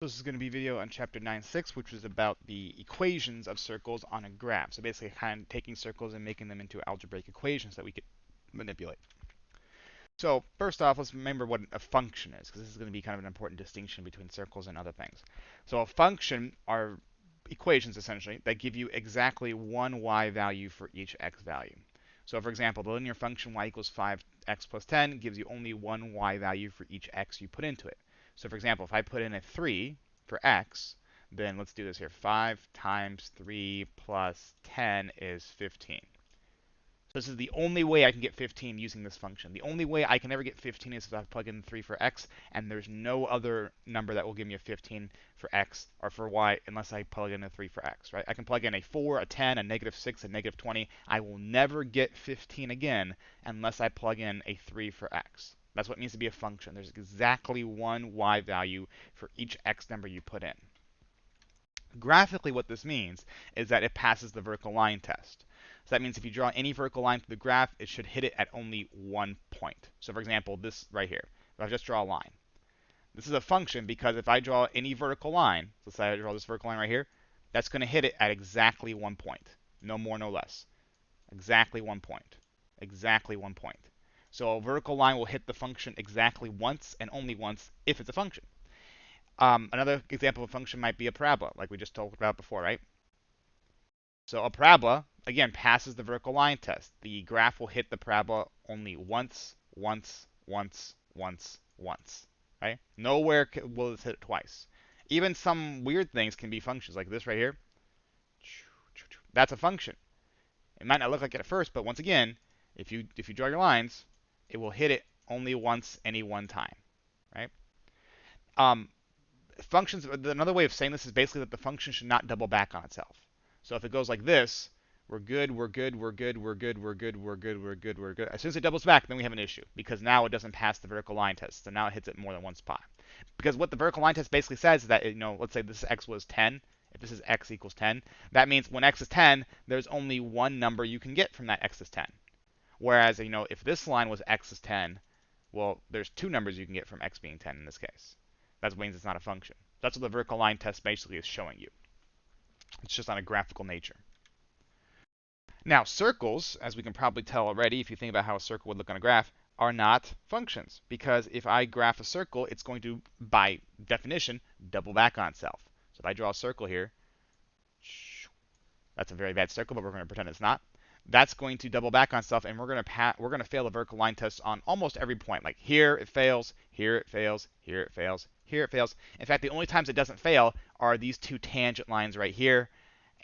This is going to be a video on chapter 9.6, which is about the equations of circles on a graph. So basically kind of taking circles and making them into algebraic equations that we could manipulate. So first off, let's remember what a function is, because this is going to be kind of an important distinction between circles and other things. So a function are equations, essentially, that give you exactly one y value for each x value. So for example, the linear function y equals 5x plus 10 gives you only one y value for each x you put into it. So for example, if I put in a 3 for x, then let's do this here. 5 times 3 plus 10 is 15. So this is the only way I can get 15 using this function. The only way I can ever get 15 is if I plug in 3 for x, and there's no other number that will give me a 15 for x or for y unless I plug in a 3 for x, right? I can plug in a 4, a 10, a -6, a -20. I will never get 15 again unless I plug in a 3 for x. That's what it means to be a function. There's exactly one y value for each x number you put in. Graphically, what this means is that it passes the vertical line test. So that means if you draw any vertical line through the graph, it should hit it at only one point. So for example, this right here, if I just draw a line. This is a function because if I draw any vertical line, let's say I draw this vertical line right here, that's going to hit it at exactly 1 point. No more, no less. Exactly 1 point. Exactly 1 point. So a vertical line will hit the function exactly once and only once if it's a function. Another example of a function might be a parabola, like we just talked about before, right? So a parabola, again, passes the vertical line test. The graph will hit the parabola only once, once, once, once, once, right? Nowhere will it hit it twice. Even some weird things can be functions, like this right here. That's a function. It might not look like it at first, but once again, if you draw your lines, it will hit it only once any one time, right? Functions, another way of saying this is basically that the function should not double back on itself. So if it goes like this, we're good, we're good, we're good, we're good, we're good, we're good, we're good, we're good. As soon as it doubles back, then we have an issue because now it doesn't pass the vertical line test. So now it hits it more than one spot. Because what the vertical line test basically says is that, let's say this x was 10. If this is x equals 10, that means when x is 10, there's only one number you can get from that x is 10. Whereas, if this line was x is 10, well, there's two numbers you can get from x being 10 in this case. That means it's not a function. That's what the vertical line test basically is showing you. It's just on a graphical nature. Now, circles, as we can probably tell already, if you think about how a circle would look on a graph, are not functions. Because if I graph a circle, it's going to, by definition, double back on itself. So if I draw a circle here, that's a very bad circle, but we're going to pretend it's not. That's going to double back on itself, and we're going to fail the vertical line test on almost every point. Like here it fails, here it fails, here it fails, here it fails. In fact, the only times it doesn't fail are these two tangent lines right here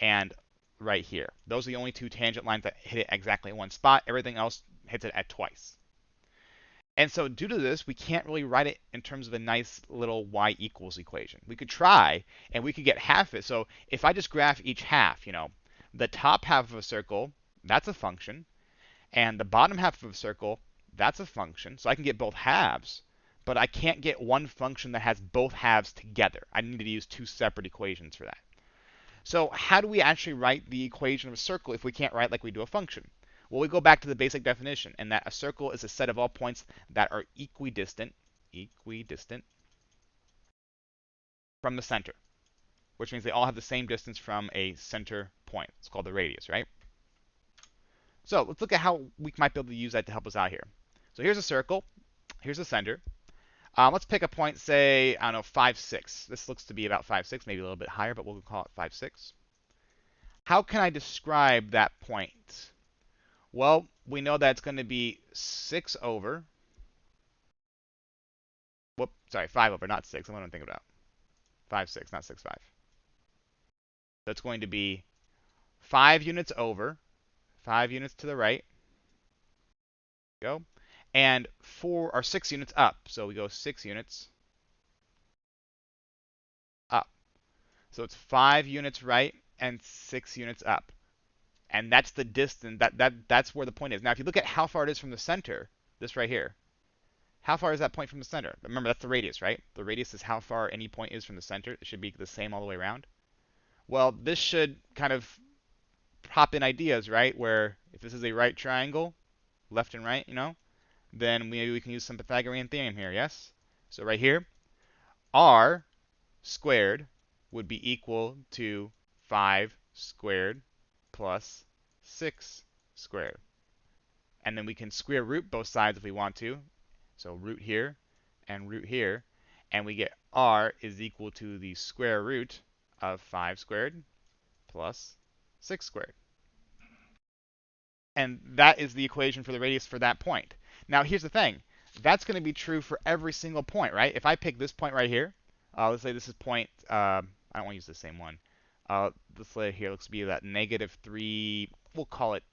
and right here. Those are the only two tangent lines that hit it exactly in one spot. Everything else hits it at twice. And so due to this, we can't really write it in terms of a nice little y equals equation. We could try, and we could get half it. So if I just graph each half, the top half of a circle, that's a function. And the bottom half of a circle, that's a function. So I can get both halves, but I can't get one function that has both halves together. I need to use two separate equations for that. So how do we actually write the equation of a circle if we can't write like we do a function? Well, we go back to the basic definition, and that a circle is a set of all points that are equidistant from the center, which means they all have the same distance from a center point. It's called the radius, right? So let's look at how we might be able to use that to help us out here. So here's a circle. Here's the center. Let's pick a point, say, I don't know, 5, 6. This looks to be about 5, 6, maybe a little bit higher, but we'll call it 5, 6. How can I describe that point? Well, we know that it's going to be 6 over. Whoop, sorry, 5 over, not 6. I'm thinking about 5, 6, not 6, 5. So it's going to be 5 units over, 5 units to the right. Go. And 4 or 6 units up. So we go 6 units up. So it's 5 units right and 6 units up. And that's the distance. That's where the point is. Now, if you look at how far it is from the center, this right here, how far is that point from the center? Remember, that's the radius, right? The radius is how far any point is from the center. It should be the same all the way around. Well, this should kind of pop in ideas, right? Where if this is a right triangle, left and right, then maybe we can use some Pythagorean theorem here, yes? So right here, r squared would be equal to 5 squared plus 6 squared. And then we can square root both sides if we want to. So root here and root here. And we get r is equal to the square root of 5 squared plus 6 squared. And that is the equation for the radius for that point. Now here's the thing. That's going to be true for every single point, right? If I pick this point right here, let's say this is point, I don't want to use the same one. Let's say here, let's be that -3, we'll call it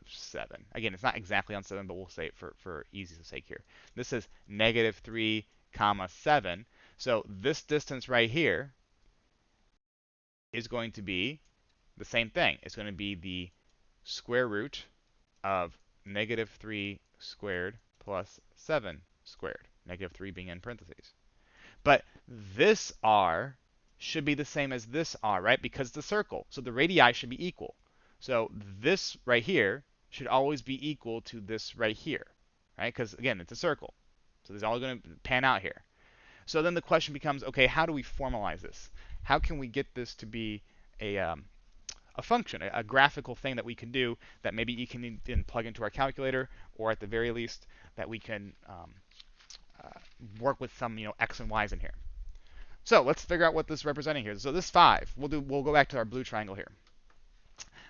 7. Again, it's not exactly on 7, but we'll say it for easy's sake here. This is -3, comma 7. So this distance right here is going to be the same thing. It's going to be the square root of -3 squared plus 7 squared, -3 being in parentheses. But this r should be the same as this r, right? Because it's a circle. So the radii should be equal. So this right here should always be equal to this right here, right? Because, again, it's a circle. So this is all going to pan out here. So then the question becomes, okay, how do we formalize this? How can we get this to be a function, a graphical thing that we can do that maybe you can then plug into our calculator, or at the very least that we can work with some x and y's in here. So let's figure out what this is representing here. So this 5, we'll go back to our blue triangle here.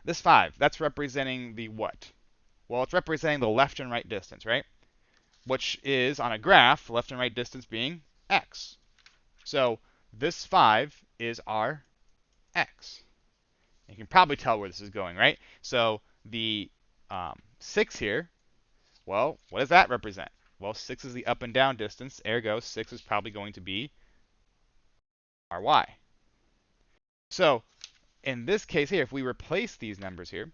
This 5, that's representing the what? Well, it's representing the left and right distance, right? Which is, on a graph, left and right distance being x. So this 5 is our x. You can probably tell where this is going, right? So the 6 here, well, what does that represent? Well, 6 is the up and down distance. Ergo, 6 is probably going to be our y. So in this case here, if we replace these numbers here,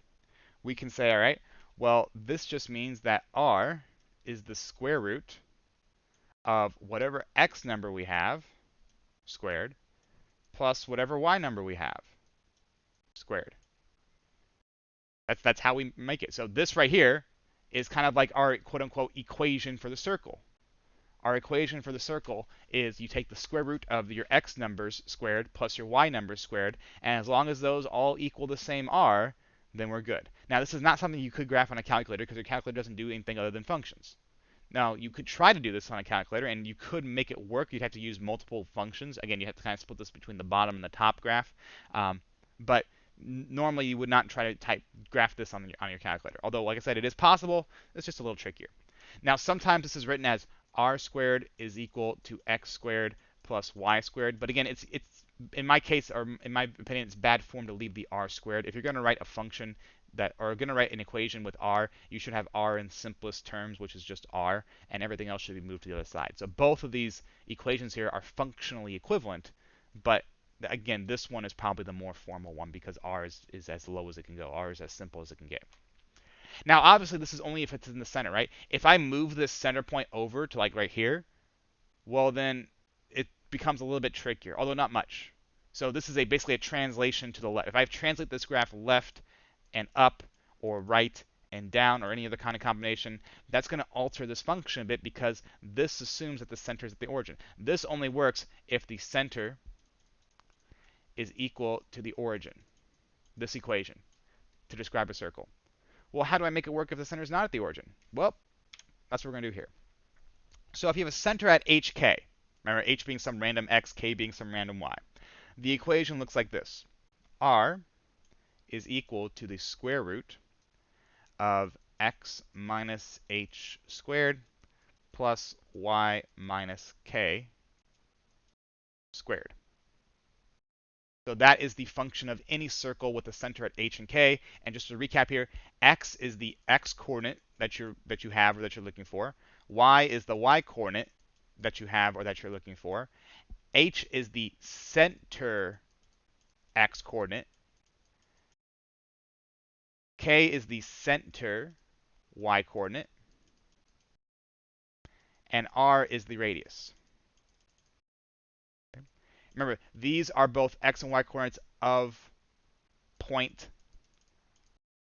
we can say, all right, well, this just means that r is the square root of whatever x number we have squared plus whatever y number we have squared. That's how we make it. So this right here is kind of like our quote-unquote equation for the circle. Our equation for the circle is you take the square root of your x numbers squared plus your y numbers squared, and as long as those all equal the same r, then we're good. Now, this is not something you could graph on a calculator because your calculator doesn't do anything other than functions. Now, you could try to do this on a calculator, and you could make it work. You'd have to use multiple functions. Again, you have to kind of split this between the bottom and the top graph. But normally, you would not try to graph this on your calculator. Although, like I said, it is possible. It's just a little trickier. Now, sometimes this is written as r squared is equal to x squared plus y squared. But again, it's in my case, or in my opinion, it's bad form to leave the r squared. If you're going to write a function or going to write an equation with r, you should have r in simplest terms, which is just r, and everything else should be moved to the other side. So both of these equations here are functionally equivalent, but again, this one is probably the more formal one because r is as low as it can go. R is as simple as it can get. Now, obviously, this is only if it's in the center, right? If I move this center point over to like right here, well, then it becomes a little bit trickier, although not much. So this is basically a translation to the left. If I translate this graph left and up, or right and down, or any other kind of combination, that's going to alter this function a bit because this assumes that the center is at the origin. This only works if the center is equal to the origin, this equation, to describe a circle. Well, how do I make it work if the center is not at the origin? Well, that's what we're going to do here. So if you have a center at hk, remember h being some random x, k being some random y, the equation looks like this. R is equal to the square root of x minus h squared plus y minus k squared. So that is the function of any circle with a center at h and k. And just to recap here, x is the x coordinate that you have or that you're looking for. Y is the y coordinate that you have or that you're looking for. H is the center x coordinate. K is the center y coordinate. And r is the radius. Okay. Remember, these are both x and y coordinates of point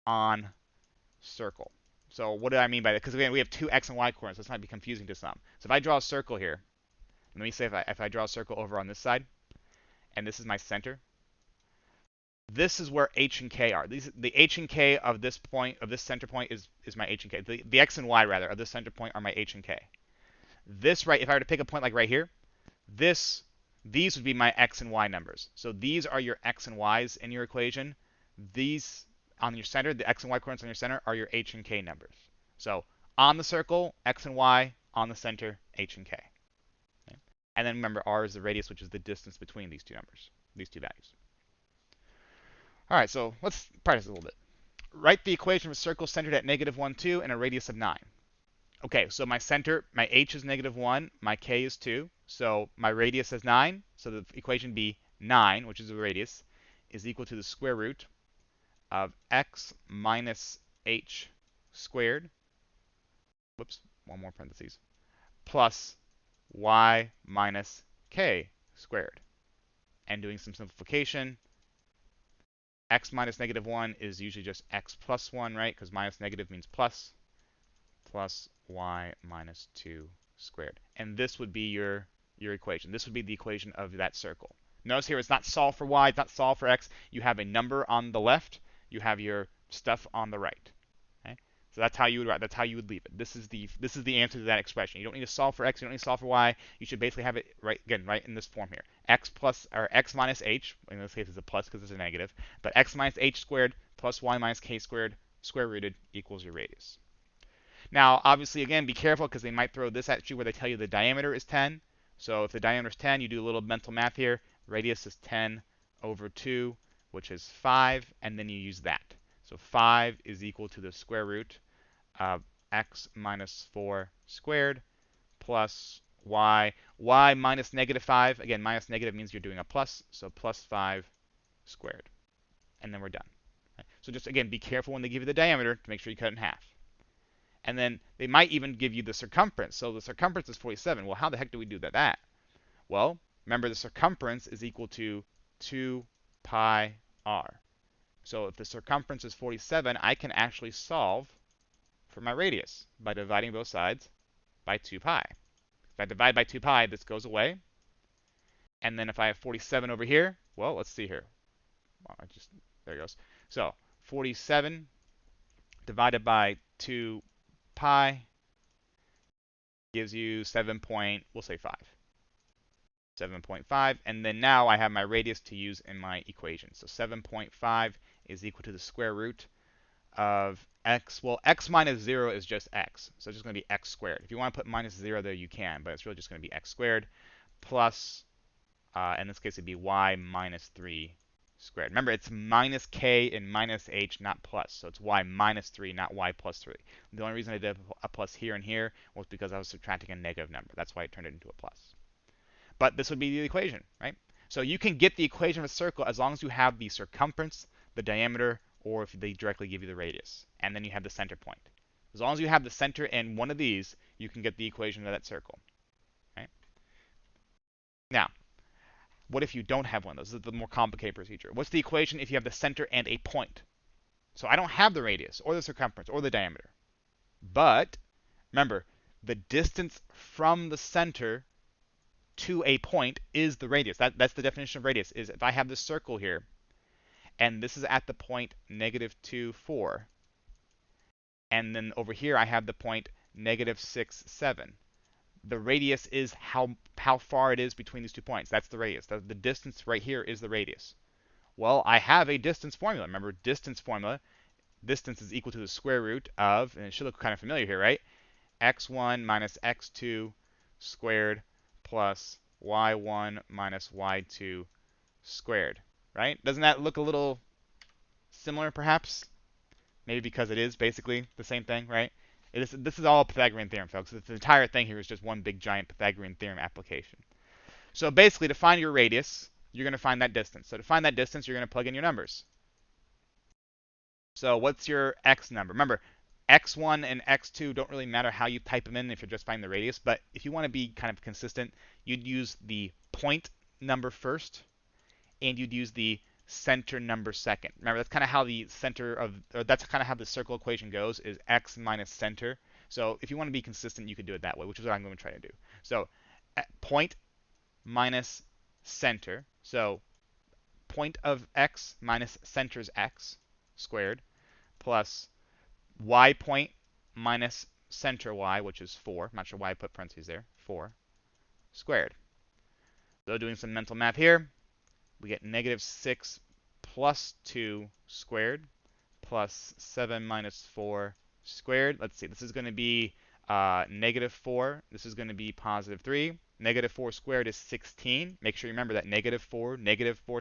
on circle. So what do I mean by that? Because again, we have two x and y coordinates. This might be confusing to some. So if I draw a circle here, let me say if I draw a circle over on this side, and this is my center. This is where h and k are. The h and k of this point, of this center point, is my h and k. The x and y rather of this center point are my h and k. This right, if I were to pick a point like right here, these would be my x and y numbers. So these are your x and y's in your equation. These on your center, the x and y coordinates on your center, are your h and k numbers. So on the circle, x and y; on the center, h and k. Okay? And then remember, r is the radius, which is the distance between these two numbers, these two values. All right, so let's practice a little bit. Write the equation of a circle centered at -1, 2 and a radius of 9. Okay, so my center, my h is -1, my k is 2, so my radius is 9. So the equation be 9, which is the radius, is equal to the square root of x minus h squared, whoops, one more parentheses, plus y minus k squared. And doing some simplification, x minus -1 is usually just x plus 1, right? Because minus negative means plus y minus 2 squared. And this would be your equation. This would be the equation of that circle. Notice here it's not solve for y, it's not solve for x. You have a number on the left, you have your stuff on the right. Okay? So that's how you would leave it. This is the answer to that expression. You don't need to solve for x, you don't need to solve for y. You should basically have it right in this form here. X minus h, in this case it's a plus because it's a negative, but x minus h squared plus y minus k squared square rooted equals your radius. Now, obviously, again, be careful because they might throw this at you where they tell you the diameter is 10. So if the diameter is 10, you do a little mental math here. Radius is 10 over 2, which is 5, and then you use that. So 5 is equal to the square root of x minus 4 squared plus y minus -5. Again, minus negative means you're doing a plus, so plus 5 squared. And then we're done. Okay? So just, again, be careful when they give you the diameter to make sure you cut it in half. And then they might even give you the circumference. So the circumference is 47. Well, how the heck do we do that? Well, remember the circumference is equal to 2 pi r. So if the circumference is 47, I can actually solve for my radius by dividing both sides by 2 pi. If I divide by 2 pi, this goes away. And then if I have 47 over here, well, let's see here. Well, there it goes. So 47 divided by 2 pi gives you 7.5. And then now I have my radius to use in my equation. So 7.5 is equal to the square root of x. Well, x minus 0 is just x. So it's just going to be x squared. If you want to put minus 0 there, you can, but it's really just going to be x squared plus, in this case, it'd be y minus 3 squared. Remember, it's minus k and minus h, not plus. So it's y minus 3, not y plus 3. The only reason I did a plus here and here was because I was subtracting a negative number. That's why I turned it into a plus. But this would be the equation, right? So you can get the equation of a circle as long as you have the circumference, the diameter, or if they directly give you the radius. And then you have the center point. As long as you have the center in one of these, you can get the equation of that circle. Right? Now, what if you don't have one of those? This is the more complicated procedure. What's the equation if you have the center and a point? So I don't have the radius or the circumference or the diameter. But remember, the distance from the center to a point is the radius. That's the definition of radius, is if I have this circle here, and this is at the point -2, 4, and then over here I have the point -6, 7. The radius is how far it is between these 2 points. That's the radius. The distance right here is the radius. Well, I have a distance formula. Remember, distance formula, distance is equal to the square root of, and it should look kind of familiar here, right? x1 minus x2 squared plus y1 minus y2 squared, right? Doesn't that look a little similar, perhaps? Maybe because it is basically the same thing, right? This is all Pythagorean theorem, folks. The entire thing here is just one big giant Pythagorean theorem application. So basically, to find your radius, you're going to find that distance. So to find that distance, you're going to plug in your numbers. So what's your x number? Remember, x1 and x2 don't really matter how you type them in if you're just finding the radius. But if you want to be kind of consistent, you'd use the point number first, and you'd use the center number second. Remember, that's kind of how the that's kind of how the circle equation goes, is x minus center. So if you want to be consistent, you could do it that way, which is what I'm going to try to do. So point minus center. So point of x minus center's x squared plus y point minus center y, which is 4. I'm not sure why I put parentheses there. 4 squared. So doing some mental math here, we get negative 6 plus 2 squared plus 7 minus 4 squared. Let's see, this is going to be negative 4. This is going to be positive 3. Negative 4 squared is 16. Make sure you remember that negative 4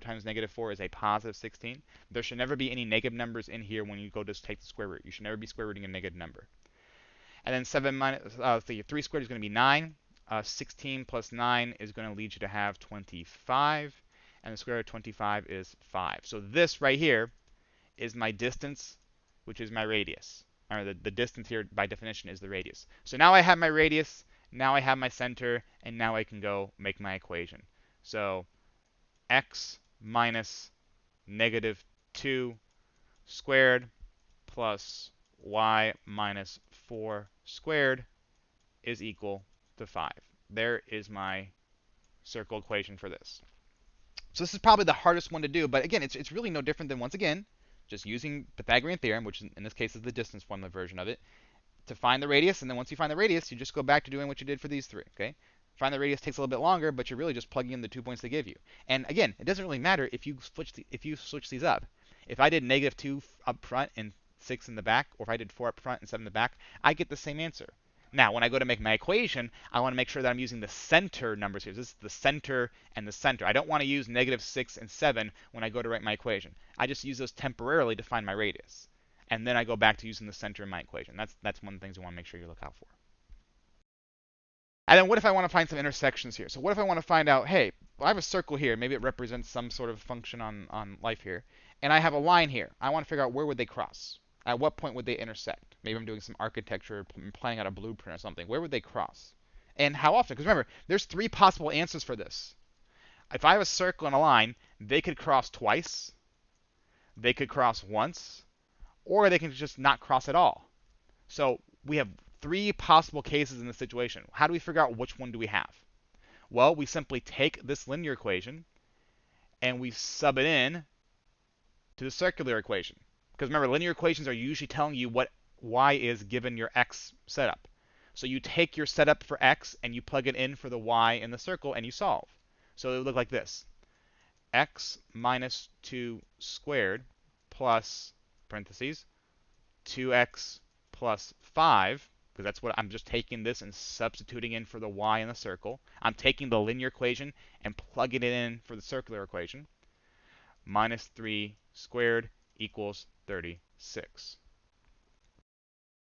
times negative 4 is a positive 16. There should never be any negative numbers in here when you go to take the square root. You should never be square rooting a negative number. And then 7 minus, 3 squared is going to be 9. 16 plus 9 is going to lead you to have 25. And the square root of 25 is 5. So this right here is my distance, which is my radius. Or the distance here, by definition, is the radius. So now I have my radius, now I have my center, and now I can go make my equation. So x minus negative 2 squared plus y minus 4 squared is equal to 5. There is my circle equation for this. So this is probably the hardest one to do, but again, it's really no different than, once again, just using Pythagorean theorem, which in this case is the distance formula version of it, to find the radius. And then once you find the radius, you just go back to doing what you did for these three. Okay? Find the radius takes a little bit longer, but you're really just plugging in the 2 points they give you. And again, it doesn't really matter if you switch these up. If I did negative 2 up front and 6 in the back, or if I did 4 up front and 7 in the back, I get the same answer. Now, when I go to make my equation, I want to make sure that I'm using the center numbers here. This is the center and the center. I don't want to use negative 6 and 7 when I go to write my equation. I just use those temporarily to find my radius. And then I go back to using the center in my equation. That's one of the things you want to make sure you look out for. And then what if I want to find some intersections here? So what if I want to find out, hey, well, I have a circle here. Maybe it represents some sort of function on life here. And I have a line here. I want to figure out where would they cross. At what point would they intersect? Maybe I'm doing some architecture, planning out a blueprint or something. Where would they cross? And how often? Because remember, there's 3 possible answers for this. If I have a circle and a line, they could cross twice, they could cross once, or they can just not cross at all. So we have 3 possible cases in this situation. How do we figure out which one do we have? Well, we simply take this linear equation and we sub it in to the circular equation. Because remember, linear equations are usually telling you what y is given your x setup. So you take your setup for x and you plug it in for the y in the circle and you solve. So it would look like this. X minus 2 squared plus, parentheses, 2x plus 5, because that's what I'm just taking this and substituting in for the y in the circle. I'm taking the linear equation and plugging it in for the circular equation. Minus 3 squared equals 36.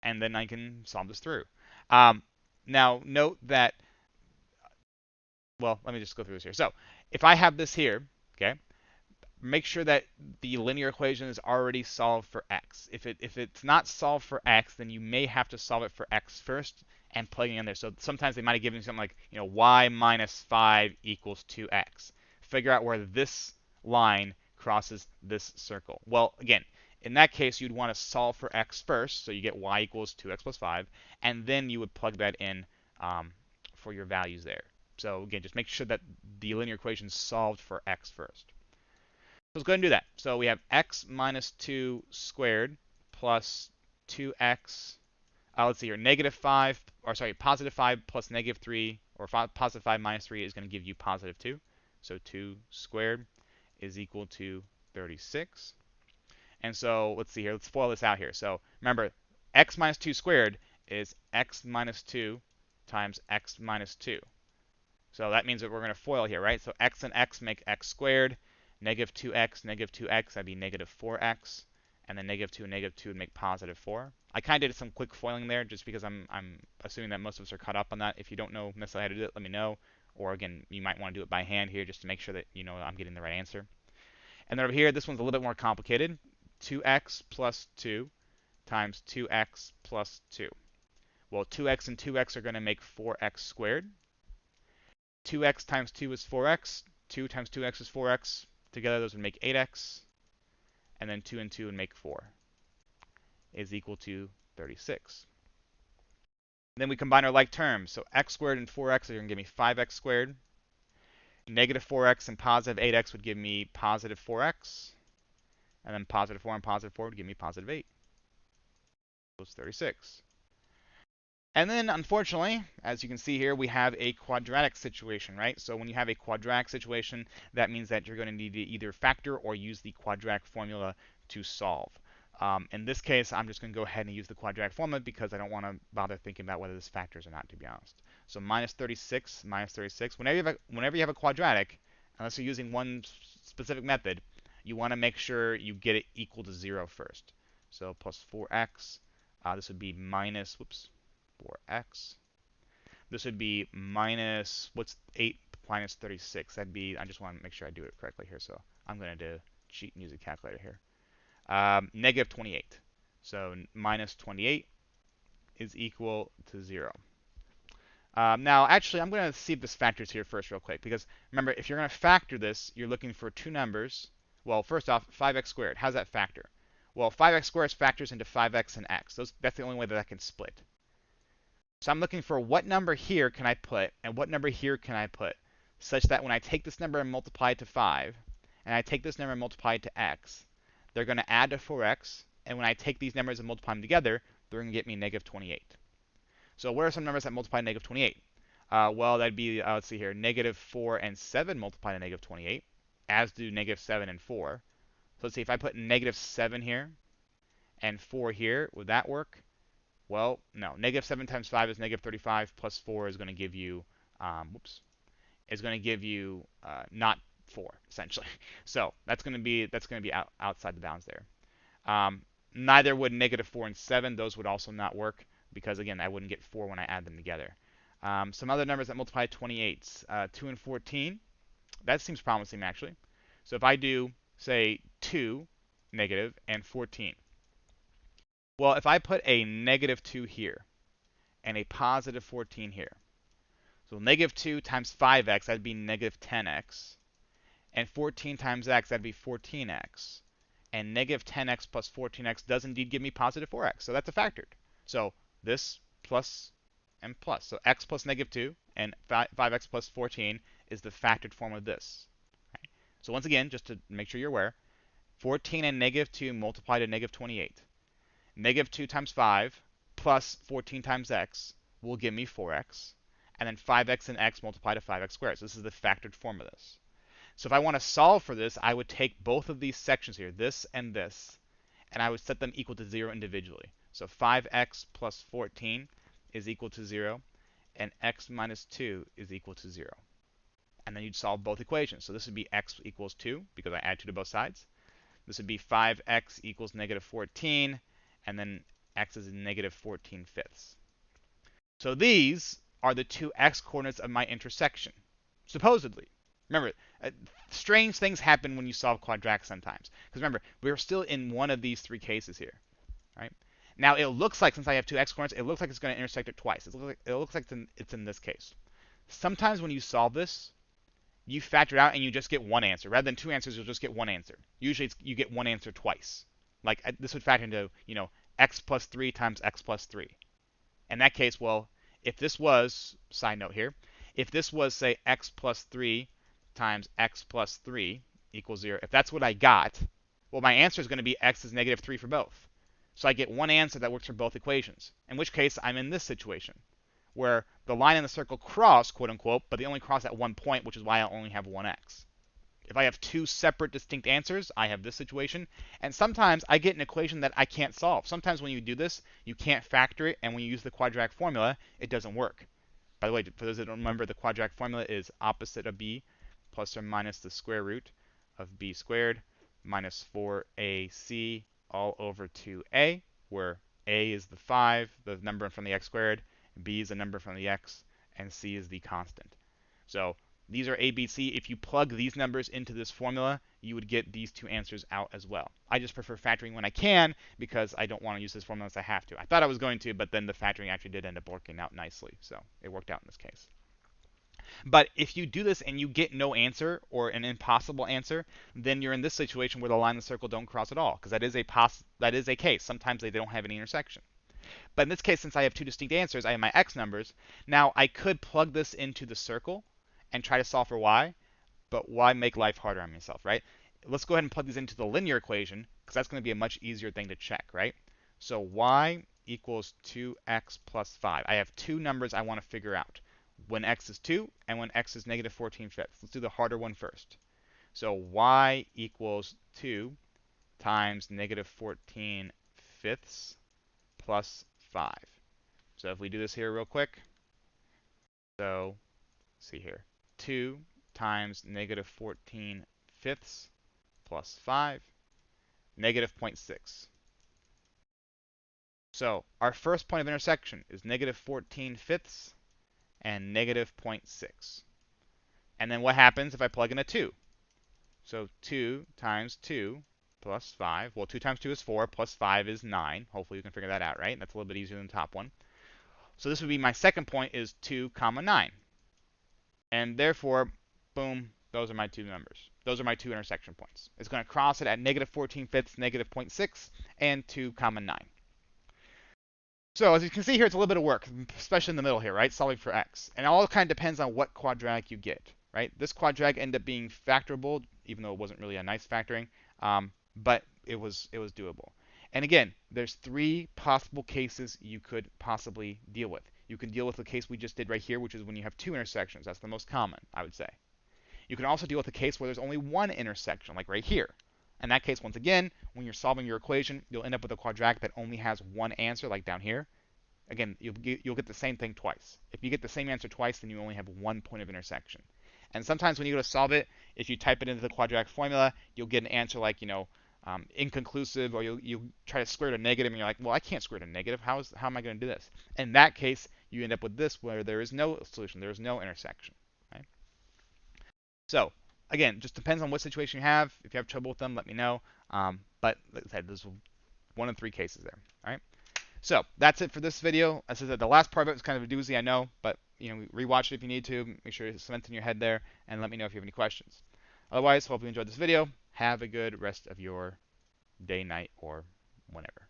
And then I can solve this through. Now, note that, well, let me just go through this here. So if I have this here, okay, make sure that the linear equation is already solved for x. If it's not solved for x, then you may have to solve it for x first and plug it in there. So sometimes they might have given you something like, y minus 5 equals 2x. Figure out where this line crosses this circle. Well, again, in that case, you'd want to solve for x first, so you get y equals 2x plus 5, and then you would plug that in for your values there. So again, just make sure that the linear equation is solved for x first. So let's go ahead and do that. So we have x minus 2 squared plus 2x. Let's see here. Positive 5 plus negative 3, or positive 5 minus 3 is going to give you positive 2. So 2 squared is equal to 36. And so let's see here. Let's FOIL this out here. So remember, x minus 2 squared is x minus 2 times x minus 2. So that means that we're going to FOIL here, right? So x and x make x squared. Negative 2x, that'd be negative 4x. And then negative 2 and negative 2 would make positive 4. I kind of did some quick foiling there just because I'm assuming that most of us are caught up on that. If you don't know necessarily how to do it, let me know. Or again, you might want to do it by hand here just to make sure that you know I'm getting the right answer. And then over here, this one's a little bit more complicated. 2x plus 2 times 2x plus 2. Well, 2x and 2x are going to make 4x squared. 2x times 2 is 4x. 2 times 2x is 4x. Together, those would make 8x. And then 2 and 2 would make 4 is equal to 36. And then we combine our like terms. So x squared and 4x are going to give me 5x squared. Negative 4x and positive 8x would give me positive 4x. And then positive 4 and positive 4 would give me positive 8. Equals 36. And then, unfortunately, as you can see here, we have a quadratic situation, right? So when you have a quadratic situation, that means that you're going to need to either factor or use the quadratic formula to solve. In this case, I'm just going to go ahead and use the quadratic formula because I don't want to bother thinking about whether this factors or not, to be honest. So minus 36, minus 36. Whenever you have a quadratic, unless you're using one specific method, you want to make sure you get it equal to 0 first. So plus 4x. This would be minus, whoops, 4x. This would be minus, what's 8 minus 36? That'd be, I just want to make sure I do it correctly here, so I'm going to cheat and use a calculator here. Negative 28. So minus 28 is equal to 0. Now, actually, I'm going to see if this factors here first real quick, because remember, if you're going to factor this, you're looking for two numbers. Well, first off, 5x squared. How's that factor? Well, 5x squared factors into 5x and x. That's the only way that I can split. So I'm looking for what number here can I put, and what number here can I put, such that when I take this number and multiply it to 5, and I take this number and multiply it to x, they're going to add to 4x, and when I take these numbers and multiply them together, they're going to get me negative 28. So what are some numbers that multiply negative 28? Well, that'd be, let's see here, negative 4 and 7 multiply to negative 28, as do negative 7 and 4. So let's see, if I put negative 7 here and 4 here, would that work? Well, no. Negative 7 times 5 is negative 35, plus 4 is going to give you, not 4, essentially. So that's going to be outside the bounds there. Neither would negative 4 and 7. Those would also not work because, again, I wouldn't get 4 when I add them together. Some other numbers that multiply 28, 2 and 14. That seems promising, actually. So if I do, say, 2 negative and 14. Well, if I put a negative 2 here and a positive 14 here, so negative 2 times 5x, that'd be negative 10x. And 14 times x, that'd be 14x. And negative 10x plus 14x does indeed give me positive 4x. So that's a factored. So this plus and plus. So x plus negative 2 and 5x plus 14 is the factored form of this. Okay. So once again, just to make sure you're aware, 14 and negative 2 multiply to negative 28. Negative 2 times 5 plus 14 times x will give me 4x. And then 5x and x multiply to 5x squared. So this is the factored form of this. So if I want to solve for this, I would take both of these sections here, this and this, and I would set them equal to 0 individually. So 5x plus 14 is equal to 0, and x minus 2 is equal to 0. And then you'd solve both equations. So this would be x equals 2, because I add 2 to both sides. This would be 5x equals negative 14, and then x is negative 14 fifths. So these are the two x coordinates of my intersection, supposedly. Remember, strange things happen when you solve quadratics sometimes. Because remember, we're still in one of these three cases here. Right? Now, it looks like, since I have two x coordinates, it looks like it's going to intersect it twice. It looks like it's in this case. Sometimes when you solve this, you factor it out and you just get one answer. Rather than two answers, you'll just get one answer. Usually you get one answer twice. Like this would factor into, x plus 3 times x plus 3. In that case, well, if this was, side note here, if this was, say, x plus 3 times x plus 3 equals 0, if that's what I got, well, my answer is going to be x is negative 3 for both. So I get one answer that works for both equations, in which case I'm in this situation, where the line and the circle cross, quote unquote, but they only cross at one point, which is why I only have one x. If I have two separate distinct answers, I have this situation. And sometimes I get an equation that I can't solve. Sometimes when you do this, you can't factor it, and when you use the quadratic formula, it doesn't work. By the way, for those that don't remember, the quadratic formula is opposite of b plus or minus the square root of b squared minus 4ac all over 2a, where a is the 5, the number from the x squared, b is the number from the x, and c is the constant. So these are a, b, c. If you plug these numbers into this formula, you would get these two answers out as well. I just prefer factoring when I can because I don't want to use this formula unless I have to. I thought I was going to, but then the factoring actually did end up working out nicely. So it worked out in this case. But if you do this and you get no answer or an impossible answer, then you're in this situation where the line and the circle don't cross at all, because that is a case. Sometimes they don't have any intersection. But in this case, since I have two distinct answers, I have my x numbers. Now I could plug this into the circle and try to solve for y, but why make life harder on myself, right? Let's go ahead and plug these into the linear equation, because that's going to be a much easier thing to check, right? So y equals 2x plus 5. I have two numbers I want to figure out, when x is 2 and when x is negative 14 fifths. Let's do the harder one first. So y equals 2 times negative 14 fifths plus 5. So if we do this here real quick, so see here, 2 times negative 14 fifths plus 5, negative 0.6. So our first point of intersection is negative 14 fifths and negative 0.6. And then what happens if I plug in a 2? So 2 times 2 plus 5. Well, 2 times 2 is 4, plus 5 is 9. Hopefully you can figure that out, right? That's a little bit easier than the top one. So this would be my second point is 2 comma 9. And therefore, boom, those are my two numbers. Those are my two intersection points. It's going to cross it at negative 14 fifths, negative 0.6, and 2 comma 9. So as you can see here, it's a little bit of work, especially in the middle here, right? Solving for x. And it all kind of depends on what quadratic you get, right? This quadratic ended up being factorable, even though it wasn't really a nice factoring, but it was doable. And again, there's three possible cases you could possibly deal with. You can deal with the case we just did right here, which is when you have two intersections. That's the most common, I would say. You can also deal with a case where there's only one intersection, like right here. In that case, once again, when you're solving your equation, you'll end up with a quadratic that only has one answer, like down here. Again, you'll get the same thing twice. If you get the same answer twice, then you only have one point of intersection. And sometimes when you go to solve it, if you type it into the quadratic formula, you'll get an answer like, inconclusive, or you try to square root a negative, and you're like, well, I can't square root a negative. How am I going to do this? In that case, you end up with this, where there is no solution. There is no intersection. Right? So again, just depends on what situation you have. If you have trouble with them, let me know. But like I said, there's one of three cases there. All right. So that's it for this video. As I said, the last part of it was kind of a doozy, I know, but rewatch it if you need to. Make sure it's cemented in your head there, and let me know if you have any questions. Otherwise, hope you enjoyed this video. Have a good rest of your day, night, or whenever.